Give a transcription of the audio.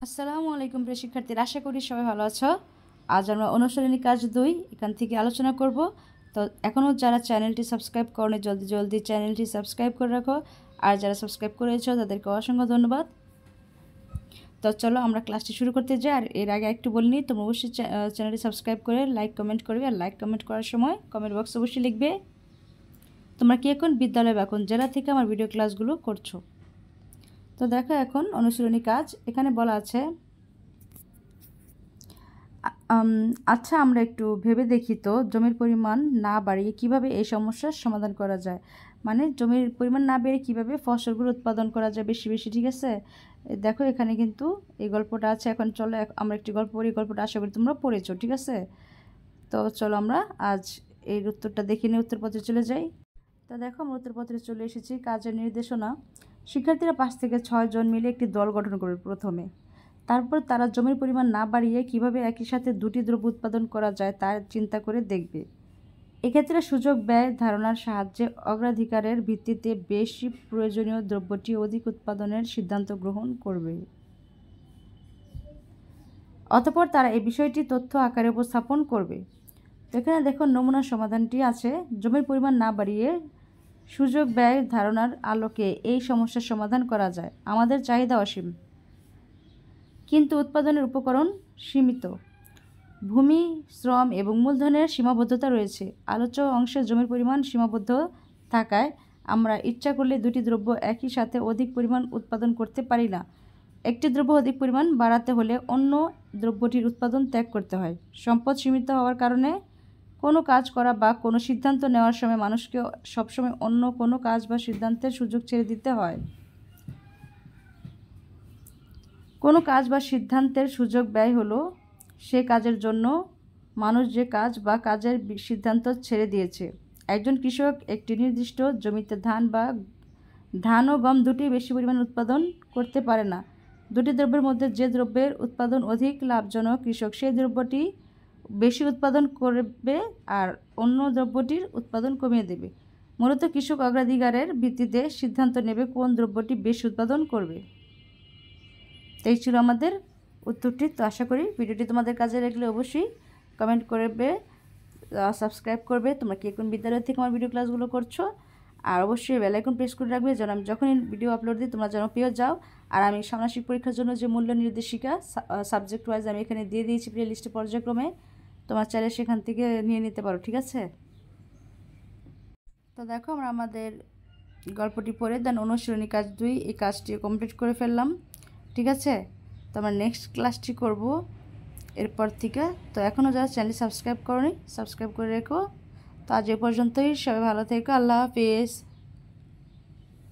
আসসালামু আলাইকুম প্রিয় শিক্ষার্থীরা, আশা করি সবাই ভালো আছো। আজ আমরা অনুশীলনী কাজ 2 এখান থেকে আলোচনা করব। তো এখনও যারা চ্যানেলটি সাবস্ক্রাইব করনি জলদি জলদি চ্যানেলটি সাবস্ক্রাইব করে রাখো, আর যারা সাবস্ক্রাইব করেছো তাদেরকে অসংখ্য ধন্যবাদ। তো চলো আমরা ক্লাসটি শুরু করতে যাই। আর এর আগে একটু বলিনি, তোমরা অবশ্যই চ্যানেলটি সাবস্ক্রাইব করে লাইক কমেন্ট করবে। আর লাইক কমেন্ট করার সময় কমেন্ট বক্সে অবশ্যই লিখবে তোমরা কি এখন বিদ্যালয় বা কোন জেলা থেকে আমার ভিডিও ক্লাসগুলো করছো। তো দেখো এখন অনুশীলনী কাজ এখানে বলা আছে, আচ্ছা আমরা একটু ভেবে দেখি তো জমির পরিমাণ না বাড়িয়ে কিভাবে এই সমস্যার সমাধান করা যায়। মানে জমির পরিমাণ না বেড়ে কিভাবে ফসলগুলো উৎপাদন করা যায় বেশি বেশি, ঠিক আছে। দেখো এখানে কিন্তু এই গল্পটা আছে। এখন চলো আমরা একটি গল্প পড়ি। গল্পটা আশা করি তোমরা পড়েছো, ঠিক আছে। তো চলো আমরা আজ এই উত্তরটা দেখে নিয়ে উত্তরপত্রে চলে যাই। তো দেখো আমরা উত্তরপত্রে চলে এসেছি। কাজের নির্দেশনা: শিক্ষার্থীরা 5 থেকে 6 জন মিলে একটি দল গঠন করবে প্রথমে। তারপর তারা জমির পরিমাণ না বাড়িয়ে কিভাবে একই সাথে দুটি দ্রব্য উৎপাদন করা যায় তার চিন্তা করে দেখবে। এক্ষেত্রে সুযোগ ব্যয় ধারণার সাহায্যে অগ্রাধিকারের ভিত্তিতে বেশি প্রয়োজনীয় দ্রব্যটি অধিক উৎপাদনের সিদ্ধান্ত গ্রহণ করবে। অতঃপর তারা এই বিষয়টি তথ্য আকারে উপস্থাপন করবে। তো এখানে দেখো নমুনা সমাধানটি আছে। জমির পরিমাণ না বাড়িয়ে সুযোগ ব্যয় ধারণার আলোকে এই সমস্যার সমাধান করা যায়। আমাদের চাহিদা অসীম, কিন্তু উৎপাদনের উপকরণ সীমিত। ভূমি, শ্রম এবং মূলধনের সীমাবদ্ধতা রয়েছে। আলোচ্য অংশে জমির পরিমাণ সীমাবদ্ধ থাকায় আমরা ইচ্ছা করলে দুটি দ্রব্য একই সাথে অধিক পরিমাণ উৎপাদন করতে পারি না। একটি দ্রব্য অধিক পরিমাণ বাড়াতে হলে অন্য দ্রব্যটির উৎপাদন ত্যাগ করতে হয়। সম্পদ সীমিত হওয়ার কারণে কোনো কাজ করা বা কোনো সিদ্ধান্ত নেওয়ার সময় মানুষকে সবসময় অন্য কোনো কাজ বা সিদ্ধান্তের সুযোগ ছেড়ে দিতে হয়। কোনো কাজ বা সিদ্ধান্তের সুযোগ ব্যয় হলো সে কাজের জন্য মানুষ যে কাজ বা কাজের সিদ্ধান্ত ছেড়ে দিয়েছে। একজন কৃষক একটি নির্দিষ্ট জমিতে ধান ও গম দুটি বেশি পরিমাণ উৎপাদন করতে পারে না। দুটি দ্রব্যের মধ্যে যে দ্রব্যের উৎপাদন অধিক লাভজনক, কৃষক সেই দ্রব্যটি বেশি উৎপাদন করবে আর অন্য দ্রব্যটির উৎপাদন কমিয়ে দেবে। মূলত কৃষক অগ্রাধিকারের ভিত্তিতে সিদ্ধান্ত নেবে কোন দ্রব্যটি বেশি উৎপাদন করবে। এই ছিল আমাদের উত্তরটি। তো আশা করি ভিডিওটি তোমাদের কাজে লাগলে অবশ্যই কমেন্ট করবে, সাবস্ক্রাইব করবে। তোমরা কি কোন বিদ্যালয় থেকে আমার ভিডিও ক্লাসগুলো করছো, আর অবশ্যই বেল আইকন প্রেস করে রাখবে যেন আমি যখনই ভিডিও আপলোড দিই তোমরা যেন পেয়ে যাও। আর আমি ষান্মাসিক পরীক্ষার জন্য যে মূল্য নির্দেশিকা সাবজেক্ট ওয়াইজ আমি এখানে দিয়ে দিয়েছি প্লে লিস্টে পর্যায়ক্রমে, তোমার চাইলে সেখান থেকে নিয়ে নিতে পারো, ঠিক আছে। তো দেখো আমরা আমাদের গল্পটি পড়ে দেন অনুশীলনী কাজ 2 এই কাজটি কমপ্লিট করে ফেললাম, ঠিক আছে। তো আমরা নেক্সট ক্লাসটি করব এরপর থেকে। তো এখনও যারা চ্যানেল সাবস্ক্রাইব করোনি সাবস্ক্রাইব করে রেখো। তো আজ এ পর্যন্তই, সবাই ভালো থেকো, আল্লাহ হাফিজ।